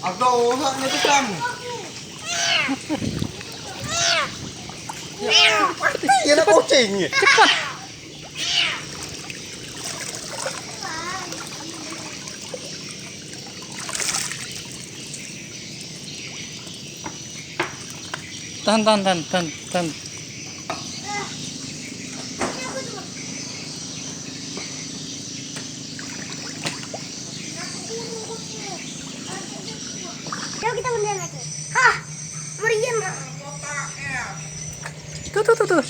Aduh, haknya tuh kamu. Ya, ada kucingnya. Cepat. Tahan. Yuk kita mundur lagi. Hah, meriam. Tuh.